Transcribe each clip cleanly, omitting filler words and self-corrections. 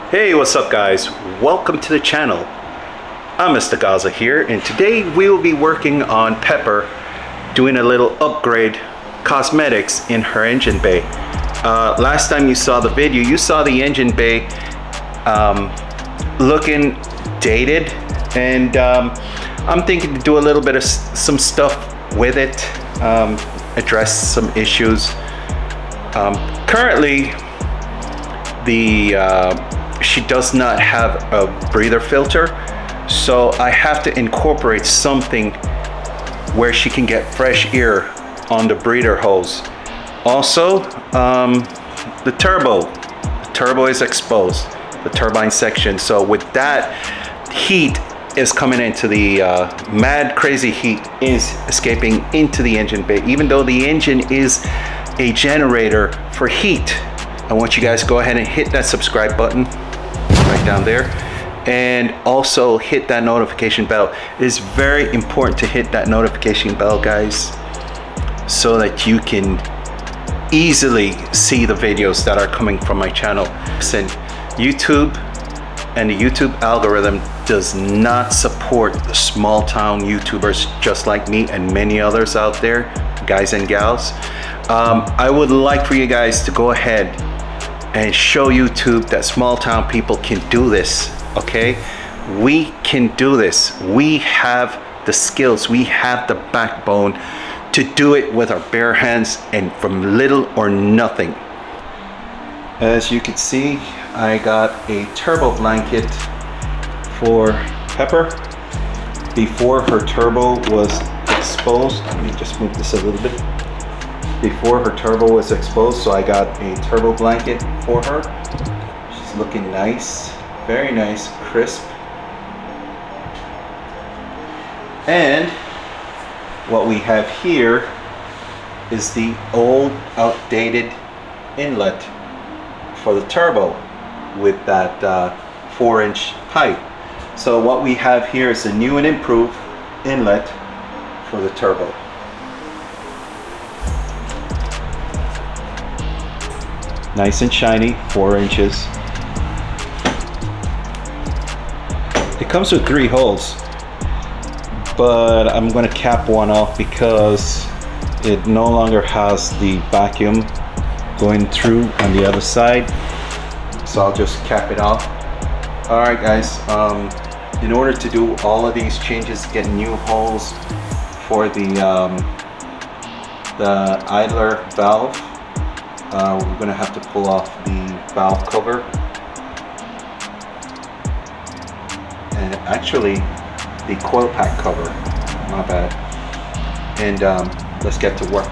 Hey, what's up guys? Welcome to the channel. I'm Mr. Gaza here, and today we will be working on Pepper doing a little upgrade cosmetics in her engine bay. Last time you saw the video, you saw the engine bay looking dated, and I'm thinking to do a little bit of some stuff with it, address some issues. Currently, she does not have a breather filter, so I have to incorporate something where she can get fresh air on the breather hose. Also, the turbo is exposed, the turbine section. So with that, heat is coming into the mad crazy heat is escaping into the engine bay. Even though the engine is a generator for heat, I want you guys to go ahead and hit that subscribe button right down there, and also hit that notification bell. It is very important to hit that notification bell, guys, so that you can easily see the videos that are coming from my channel. Listen, YouTube and the YouTube algorithm does not support the small town YouTubers just like me and many others out there, guys and gals. I would like for you guys to go ahead and show YouTube that small town people can do this, okay? We can do this. We have the skills, we have the backbone to do it with our bare hands and from little or nothing. As you can see, I got a turbo blanket for Pepper before her turbo was exposed. Let me just move this a little bit. Before her turbo was exposed, so I got a turbo blanket for her. She's looking nice, very nice, crisp. And what we have here is the old outdated inlet for the turbo with that 4-inch pipe. So what we have here is a new and improved inlet for the turbo. Nice and shiny, 4 inches. It comes with 3 holes, but I'm going to cap one off because it no longer has the vacuum going through on the other side, so I'll just cap it off. Alright guys, in order to do all of these changes, get new holes for the idler valve, we're going to have to pull off the valve cover, and actually the coil pack cover, my bad, and let's get to work.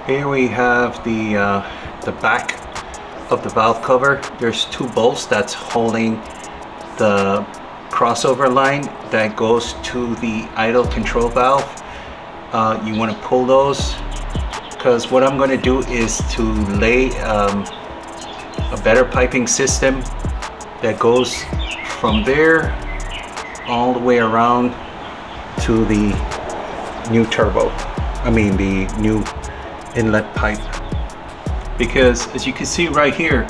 Here we have the back of the valve cover. There's 2 bolts that's holding the crossover line that goes to the idle control valve. You want to pull those, because what I'm going to do is to lay a better piping system that goes from there all the way around to the new turbo. I mean the new inlet pipe. Because as you can see right here,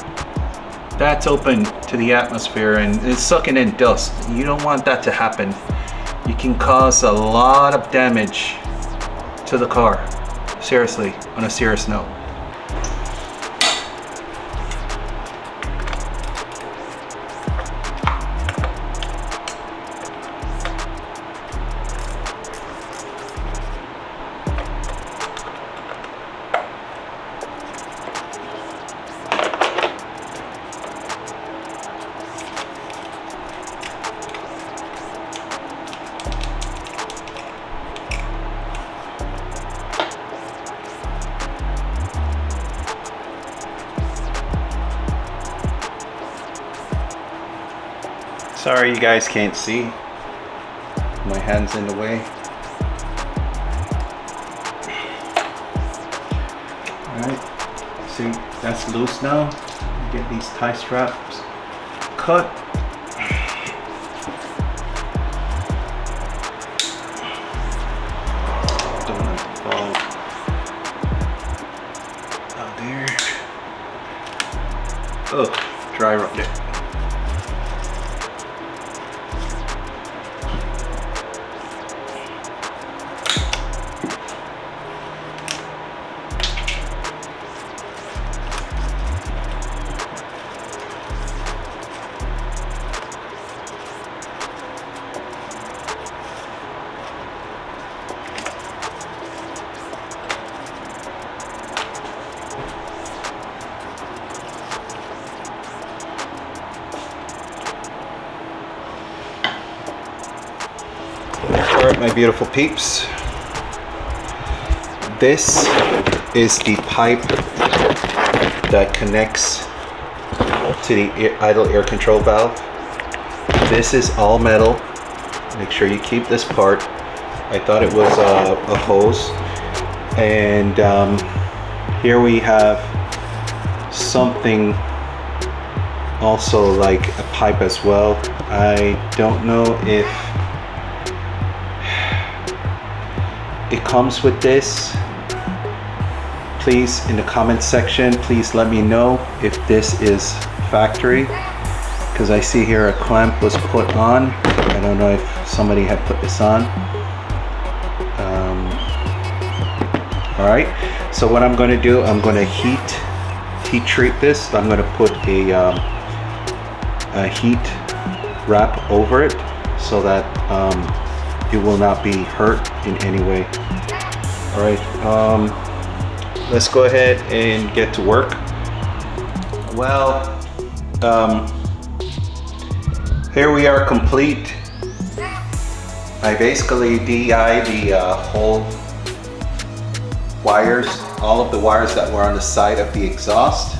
that's open to the atmosphere and it's sucking in dust. You don't want that to happen. You can cause a lot of damage to the car. Seriously, on a serious note. Sorry you guys can't see. My hand's in the way. Alright, see, that's loose now. Get these tie straps cut. Don't let it fall out there. Oh, dry rub it. Alright, my beautiful peeps, this is the pipe that connects to the idle air control valve. This is all metal. Make sure you keep this part. I thought it was a hose. And here we have something also like a pipe as well. I don't know if it comes with this. Please, in the comment section, please let me know if this is factory, because I see here a clamp was put on. I don't know if somebody had put this on. All right, so what I'm going to do, I'm going to heat treat this. I'm going to put a heat wrap over it so that it will not be hurt in any way. All right, let's go ahead and get to work. Well, here we are complete. I basically DI'd the whole wires, all of the wires that were on the side of the exhaust,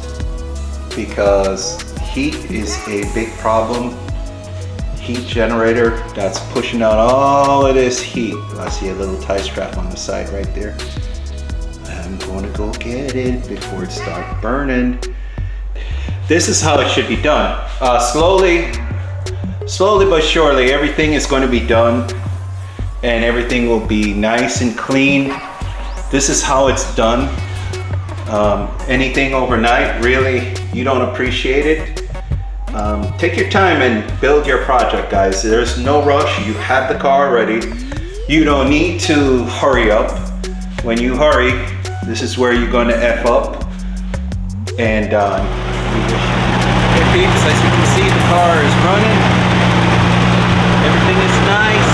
because heat is a big problem. Heat generator that's pushing out all of this heat. I see a little tie strap on the side right there. I'm going to go get it before it starts burning. This is how it should be done. Slowly but surely, everything is going to be done and everything will be nice and clean. This is how it's done. Anything overnight, really, you don't appreciate it. Take your time and build your project, guys. There's no rush. You have the car already. You don't need to hurry up. When you hurry, this is where you're going to F up. And hey peeps, as you can see, the car is running. Everything is nice.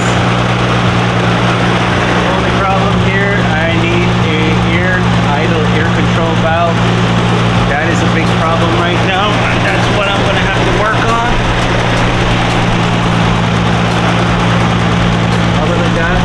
The only problem here, I need a idle air control valve. That is a big problem right now. That's what I'm going to have to work on. Other than that,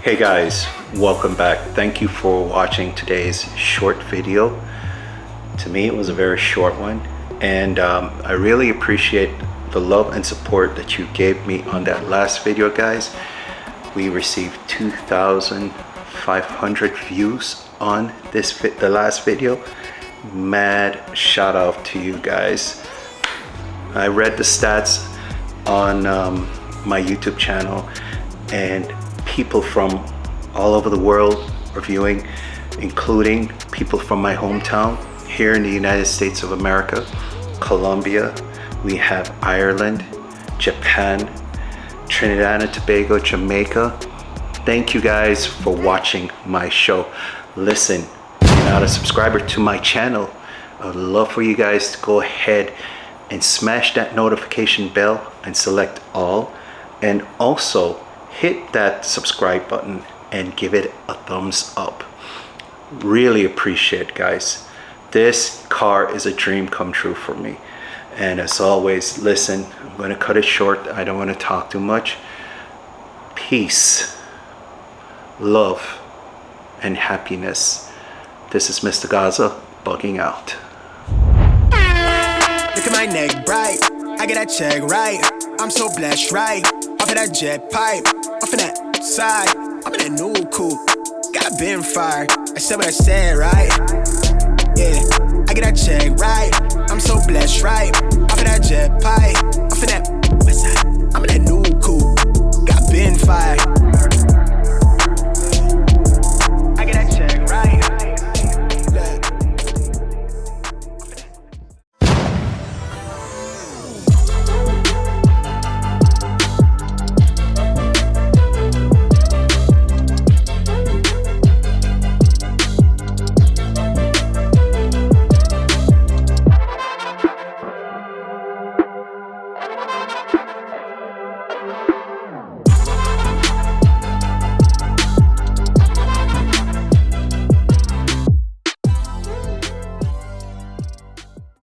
hey guys, welcome back. Thank you for watching today's short video. To me, it was a very short one, and I really appreciate the love and support that you gave me on that last video, guys. We received 2,500 views on the last video. Mad shout out to you guys. I read the stats on my YouTube channel, and people from all over the world are viewing, including people from my hometown here in the United States of America, Colombia. We have Ireland, Japan, Trinidad and Tobago, Jamaica. Thank you guys for watching my show. Listen, if you're not a subscriber to my channel, I would love for you guys to go ahead and smash that notification bell and select all, and also hit that subscribe button and give it a thumbs up. Really appreciate it, guys. This car is a dream come true for me. And as always, listen, I'm going to cut it short. I don't want to talk too much. Peace, love, and happiness. This is Mr. Gaza bugging out. Look at my neck bright, I get that check right. I'm so blessed, right? Off of that jet pipe, off of that side. I'm in that new coupe, got been fired. I said what I said, right? Yeah, I get that check right. I'm so blessed, right? Off of that jet pipe, off of that west side. I'm in that new coupe, got been fired.